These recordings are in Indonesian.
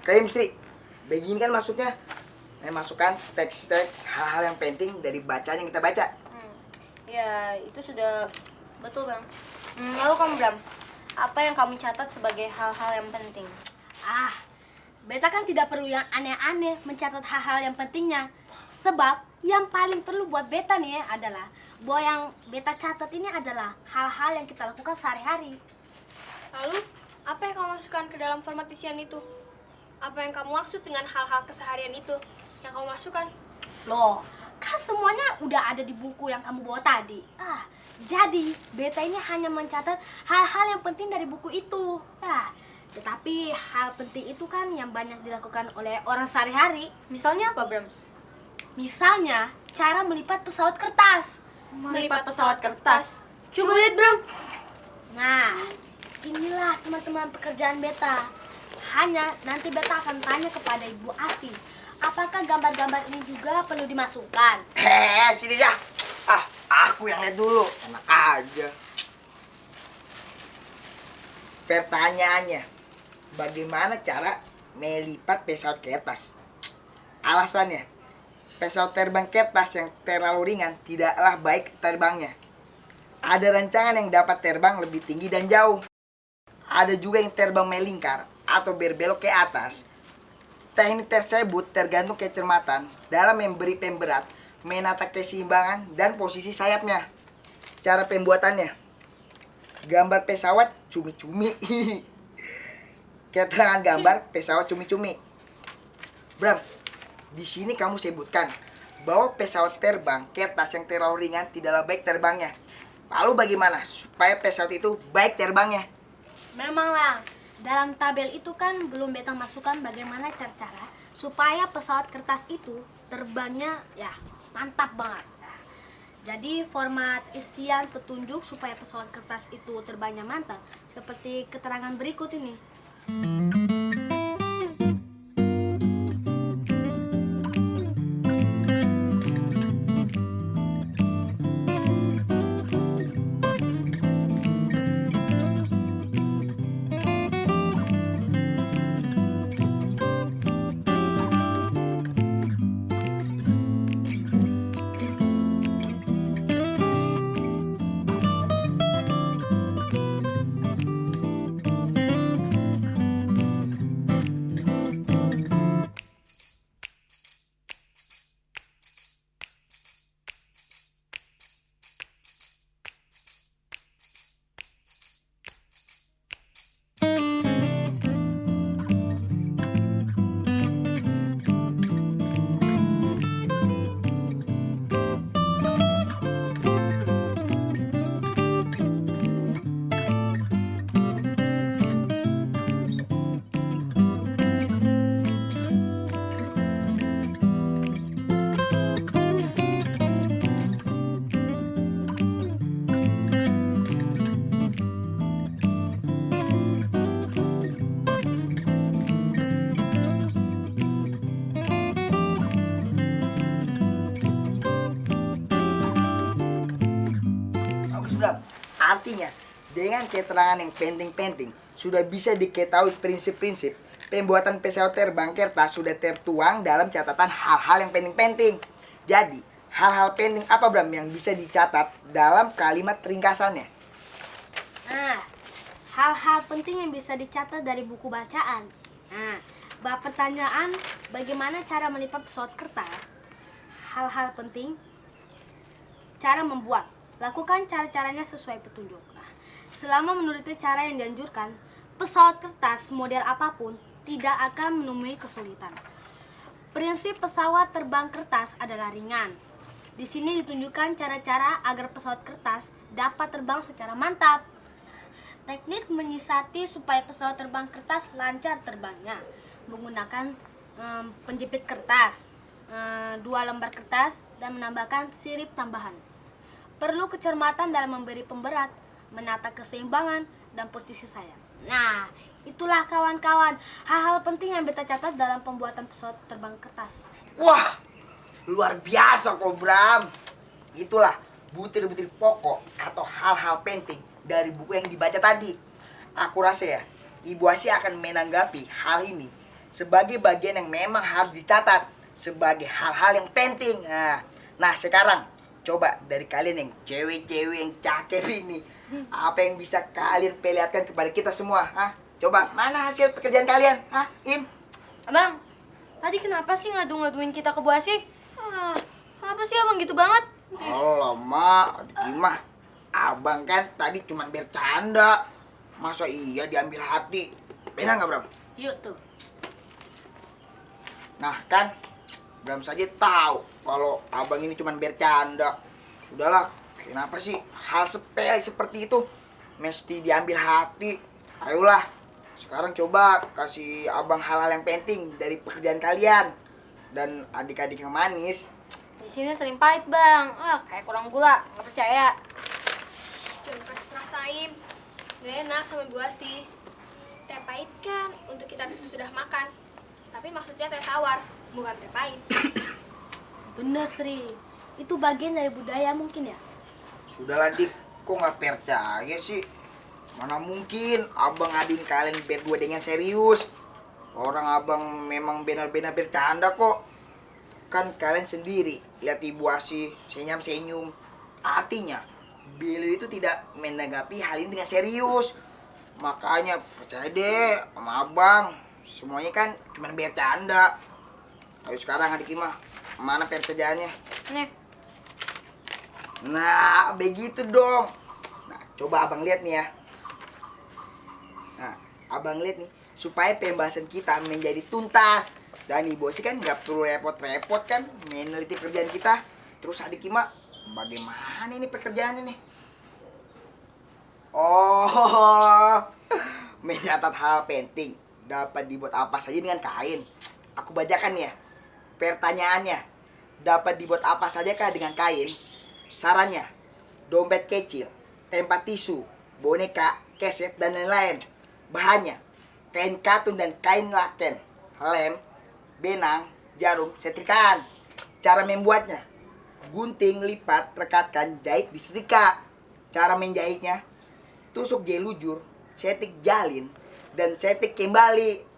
chemistry. Begini kan maksudnya, masukkan teks-teks hal-hal yang penting dari bacaan yang kita baca. Ya, itu sudah betul, Bram. Lalu kamu, Bram, apa yang kamu catat sebagai hal-hal yang penting? Beta kan tidak perlu yang aneh-aneh mencatat hal-hal yang pentingnya. Sebab yang paling perlu buat beta nih adalah bahwa yang beta catat ini adalah hal-hal yang kita lakukan sehari-hari. Lalu, apa yang kamu masukkan ke dalam format isian itu? Apa yang kamu maksud dengan hal-hal keseharian itu yang kamu masukkan? Loh, kan semuanya udah ada di buku yang kamu bawa tadi. Jadi beta ini hanya mencatat hal-hal yang penting dari buku itu. Tetapi hal penting itu kan yang banyak dilakukan oleh orang sehari-hari. Misalnya apa, Bram? Misalnya, cara melipat pesawat kertas. Melipat pesawat kertas. Coba lihat, Bram. Nah, inilah teman-teman pekerjaan beta. Hanya nanti beta akan tanya kepada Ibu Asi, apakah gambar-gambar ini juga perlu dimasukkan? Sini ya. Aku yang lihat dulu. Enak aja. Pertanyaannya, bagaimana cara melipat pesawat kertas? Alasannya, pesawat terbang kertas yang terlalu ringan tidaklah baik terbangnya. Ada rancangan yang dapat terbang lebih tinggi dan jauh. Ada juga yang terbang melingkar atau berbelok ke atas. Teknik tersebut tergantung kecermatan dalam memberi pemberat, menata keseimbangan, dan posisi sayapnya. Cara pembuatannya, gambar pesawat cumi-cumi. Keterangan gambar pesawat cumi-cumi. Bram, di sini kamu sebutkan bahwa pesawat terbang kertas yang terlalu ringan tidaklah baik terbangnya. Lalu bagaimana supaya pesawat itu baik terbangnya? Memanglah, dalam tabel itu kan belum beta masukkan bagaimana cara-cara supaya pesawat kertas itu terbangnya ya mantap banget. Jadi format isian petunjuk supaya pesawat kertas itu terbangnya mantap seperti keterangan berikut ini. Artinya, dengan keterangan yang penting-penting, sudah bisa diketahui prinsip-prinsip pembuatan pesawat terbang kertas sudah tertuang dalam catatan hal-hal yang penting-penting. Jadi, hal-hal penting apa, Bram, yang bisa dicatat dalam kalimat ringkasannya? Hal-hal penting yang bisa dicatat dari buku bacaan. Pertanyaan, bagaimana cara melipat pesawat kertas? Hal-hal penting, cara membuat. Lakukan cara-caranya sesuai petunjuk. Selama menuruti cara yang dianjurkan, pesawat kertas model apapun tidak akan menemui kesulitan. Prinsip pesawat terbang kertas adalah ringan. Di sini ditunjukkan cara-cara agar pesawat kertas dapat terbang secara mantap. Teknik menyiasati supaya pesawat terbang kertas lancar terbangnya menggunakan penjepit kertas, 2 lembar kertas, dan menambahkan sirip tambahan. Perlu kecermatan dalam memberi pemberat, menata keseimbangan, dan posisi sayap. Nah, itulah kawan-kawan hal-hal penting yang beta catat dalam pembuatan pesawat terbang kertas. Wah, luar biasa kok, Bram. Itulah butir-butir pokok atau hal-hal penting dari buku yang dibaca tadi. Aku rasa ya, Ibu Asia akan menanggapi hal ini sebagai bagian yang memang harus dicatat sebagai hal-hal yang penting. Nah, sekarang coba dari kalian yang cewek-cewek yang cakep ini, apa yang bisa kalian perlihatkan kepada kita semua? Coba, mana hasil pekerjaan kalian? Im? Abang, tadi kenapa sih ngadu-ngaduin kita ke Bu Asih? Kenapa sih abang gitu banget? Alamak, gimana? Abang kan tadi cuma bercanda. Masa iya diambil hati? Benar nggak, Bram? Yuk tuh. Nah kan, Bram saja tahu kalau abang ini cuma bercanda. Sudahlah, kenapa sih hal sepele seperti itu mesti diambil hati? Ayolah, sekarang coba kasih abang hal-hal yang penting dari pekerjaan kalian. Dan adik-adik yang manis. Di sini sering pahit bang, kayak kurang gula, nggak percaya. Jangan keras rasain. Gak enak sama Bu Asih. Teh pahit kan untuk kita sesudah makan. Tapi maksudnya teh tawar, bukan teh pahit. Bener Sri, itu bagian dari budaya mungkin ya? Sudahlah Dik, kok nggak percaya sih? Mana mungkin abang ngaduin kalian berdua dengan serius. Orang abang memang benar-benar bercanda kok. Kan kalian sendiri lihat Ibu Asih senyum-senyum. Artinya beliau itu tidak menanggapi hal ini dengan serius. Makanya percaya deh sama abang, semuanya kan cuma bercanda. Ayo sekarang adik Ima, mana pekerjaannya? Nih, Nah, begitu dong. Nah, coba abang lihat nih ya. Nah, abang lihat nih, supaya pembahasan kita menjadi tuntas. Dan Ibu sih kan nggak perlu repot-repot kan meneliti pekerjaan kita. Terus adik Ima, bagaimana ini pekerjaannya nih? Oh, mencatat hal penting dapat dibuat apa saja dengan kain. Aku bacakan ya. Pertanyaannya, dapat dibuat apa saja kah dengan kain? Sarannya, dompet kecil, tempat tisu, boneka, keset, dan lain-lain. Bahannya, kain katun dan kain laken, lem, benang, jarum, setrikaan. Cara membuatnya, gunting, lipat, rekatkan, jahit, disetrika. Cara menjahitnya, tusuk jelujur, setik jalin, dan setik kembali.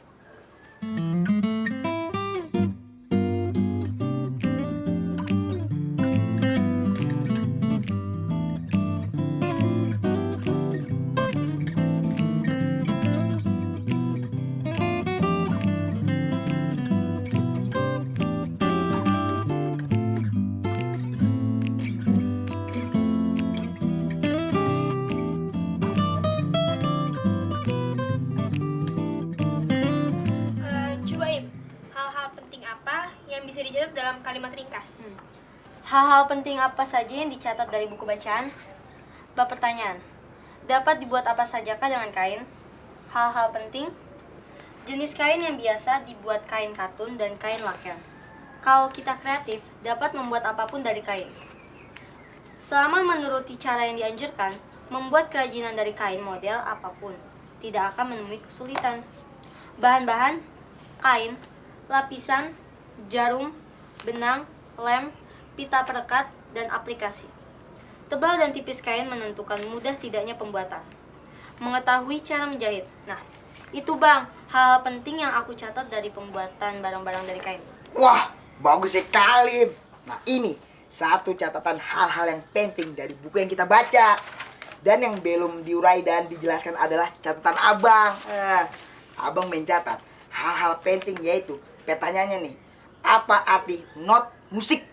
Coba Im, hal-hal penting apa yang bisa dicatat dalam kalimat ringkas? hal-hal penting apa saja yang dicatat dari buku bacaan? Bab pertanyaan, dapat dibuat apa sajakah dengan kain? Hal-hal penting, jenis kain yang biasa dibuat kain katun dan kain laken. Kalau kita kreatif, dapat membuat apapun dari kain. Selama menuruti cara yang dianjurkan, membuat kerajinan dari kain model apapun tidak akan menemui kesulitan. Bahan-bahan, kain, lapisan, jarum, benang, lem, pita perekat, dan aplikasi. Tebal dan tipis kain menentukan mudah tidaknya pembuatan. Mengetahui cara menjahit. Nah, itu bang, hal penting yang aku catat dari pembuatan barang-barang dari kain. Wah, bagus sekali. Nah, ini satu catatan hal-hal yang penting dari buku yang kita baca. Dan yang belum diurai dan dijelaskan adalah catatan abang. Abang mencatat hal-hal penting yaitu pertanyaannya nih, apa arti not musik?